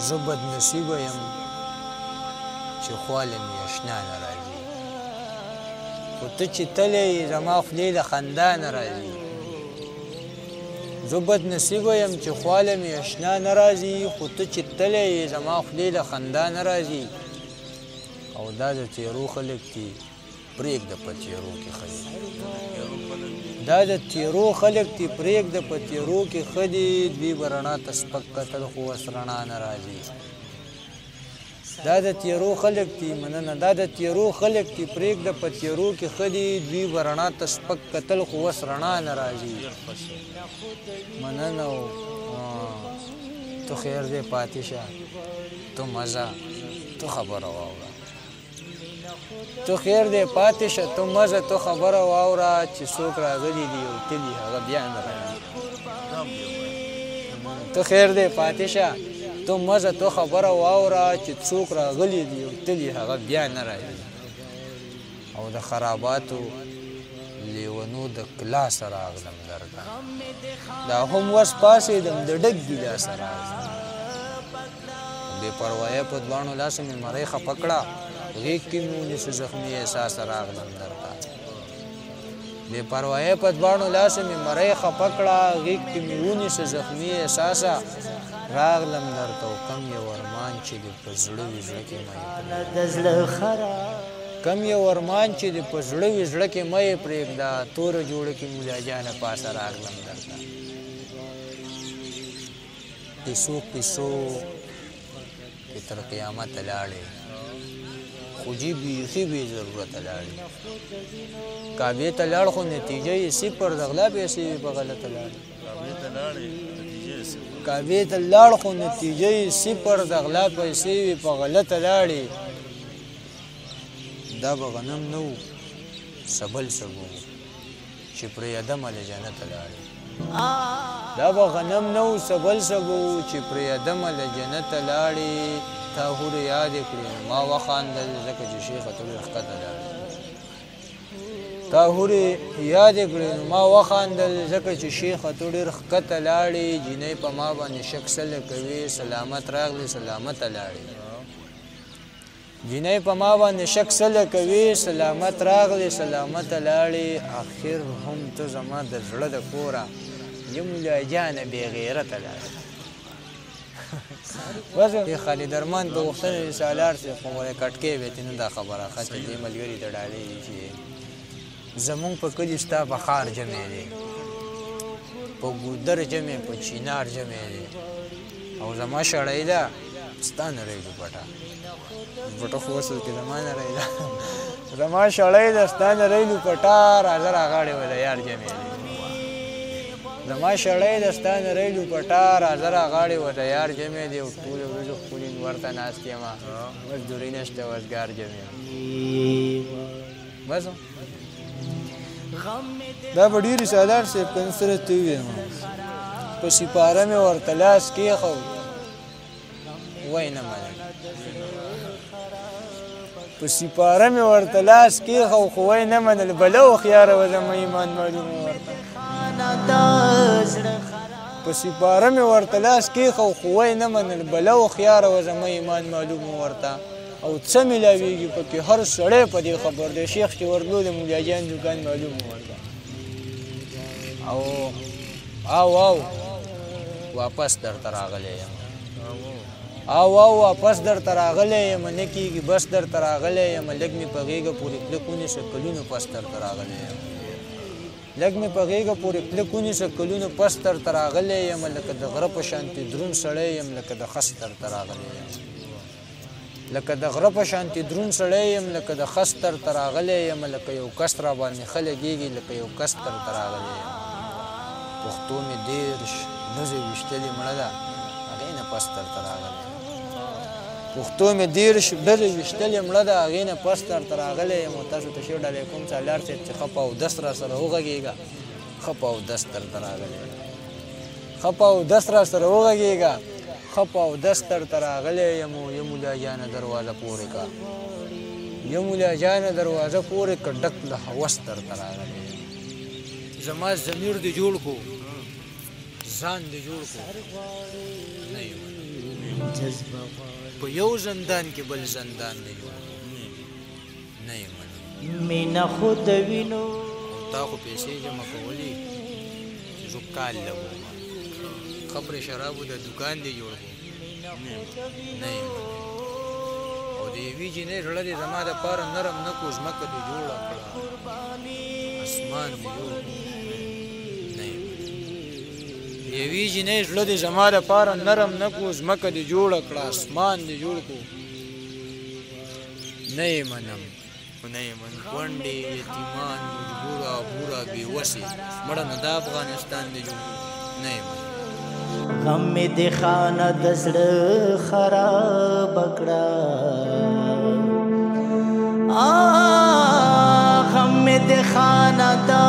زه بدنصیبه یم چې خواله مې اشنا نه راځي خو ته چې تللی یې زما خولې له خندا نه راځي زه بدنصیبه یم چې خواله مې اشنا نه راځي خو ته چې تللی یې زما خولې له خندا نه راځي او دا د تیرو خلک دي پرېږده په تیرو کې ښه دي دا د تیرو خلک دي پرېږده په تیرو کې ښه دي دوی به رڼا ته سپک کتل خو اوس رڼا نه راځي دا د تیرو خلک دي مننه دا د تیرو خلک دي پرېږده په تیرو کې ښه دي دوی به رڼا ته سپک کتل خو اوس رڼا نه راځي مننه تو خیر دی پاتې شه تو مزه تو خبره واوره تو خیر دی پاتې شه تو مزه تو خبره واوره چې څوک راغلي دي او تلي هغه بیا نه راځي تو خیر دی پاتې شه تو مزه تو خبره واوره چې څوک راغلي دي او تلي هغه بیا نه راځي او د خراباتو لیونو د کلاس راغلم درته دا هم وس پاسېدم د ډک ګیلاس راغلم بې پروایه په دواړو لاسو مې مرۍ خفه کړه غیږ کې مې ونیسه زخمي احساس راغلم درته بې پروایه په دواړو لاسو مې مرۍ خفه کړه غیږ کې مې ونیسه زخمي احساسه راغلم درته او کم یو ارمان چې دې په زړه وي زړه کې مه کم یو ارمان چې دې په زړه وي زړه کې مه یې پرېږده توره جوړه کې مولا جانه پاسه راغلم درته پیسو پیسو کې تر قیامته لاړې خو جی بیخي بې ضرورته لاړې کعبې ته لاړ خو نتیجه یې صفر د غلا پیسې وې په غلطه لاړې کعبې ته لاړ خو نتیجه یې صفر د غلا پیسې وې په غلطه لاړې دا به غنم نه و سبل سګو چې پرې ادمه له جنته لاړې دا به غنم نه و سبل سګو چې پرې ادمه له جنته لاړې تا هورې یادې کړې ما وخاندل ځکه چې شیخه ته ډېر ښکته لاړې تا هورې یادې کړې ما وخاندل ځکه چې شیخه ته ډېر ښکته لاړې جینۍ په ما باندې شک سله کوي سلامت راغلې سلامته لاړې جینۍ په ما باندې شک سله کوي سلامت راغلې سلامته لاړې آخر هم ته زما د زړه د کوره یم مولا جانه بې غیرته لاړې بس خالد ارمان په غوښتنه سالار صاحب خو وایي کټکې وې نو دا خبره ښه چې دې ملګري ته ډالۍ چې زمونږ په کلي ستا په ښار جمع دی په ګودر جمع په چینار جمع دی او زما شړۍ ده ستا نری دوپټه دوپټه خو اصل کې زما نری ده زما شړۍ ده ستا نری دوپټه راځه راغاړې وله یار جمع دی زما شړۍ د ستا نری دوپټه راځه راغاړې وله یار جمع دی او ټولې ورځې ښکلي ورته ناست یم مزدوري نشته وزګار جمع بس دا به ډېرې سالار صاحب که سره ته وویم په سپاره مې ورته لاس کېښود وایي نه منل په سپاره مې ورته لاس کېښود خو وایي نه منل بله هوښیاره وه زما ایمان معلوم ورته په سپاره مې ورته لاس کېښود خو وایي نه منل بله هوښیاره وه زما ایمان معلوم ورته او څه میلاویږي پکې هر سړی په دې خبر دی شیخ چې ورتلو د مولا جان دوکان معلوم ورته او واپس درته راغلی یم او واپس درته راغلی یم نه کېږي بس درته راغلی یم لږ مې په غېږه پورې کلک ونیسه کلونو پس درته راغلی یم لږ مې په غېږه پورې کلک ونیسه کلونو پس درته راغلی یم لکه د غره په شانتې دروند سړی یم لکه د خس درته راغلی یم لکه د غره په شانتې دروند سړی یم لکه د خس درته راغلی یم لکه یو کس را باندې ښه لګېږي لکه یو کس درته راغلی یم پښتو مې 13 ډزې ویشتلې مړه ده هغې نه پس درته راغلی یم پښتو مې 13 ډزې ویشتلې مړه ده هغې نه پس درته راغلی یم او تاسو ته ښې ډالۍ کوم سالار صاحب چې ښه په اودس را سره وغږېږه ښه په اودس درته راغلی یم ښه په اودس را سره وغږېږه ښه په اودس درته راغلی یم او یم مولا جانه دروازه پورې که یم مولا جانه دروازه پورې که ډک له هوس درته راغلی یم زما ضمیر دې جوړ کو ځان دې جوړ کړو نه یې منم په یو زندان کې بل زندان نه جوړ نه یې منم مینا خود وینو تا خو پیسې جمع کولې چې زه کال لګوم خبرې شرابو د دکان دې جوړ کړو نه یې منم او د یوې جینۍ زړه دې زما دپاره نرم نه کړو ځمکه دې جوړه کړه اسمان دې جوړ کړو نه یې منم د یوې جینۍ زړه دې زما دپاره نرم نه کړو ځمکه دې جوړه کړه اسمان دې جوړ کړو نه یې منم نه یې منم کونډې یتیمان مجبوره بوره بېوسې مړه نه دا افغانستان دې جوړ کړو نه یې منم غم می د خانه د زړه خراب کړه غم می د خانه د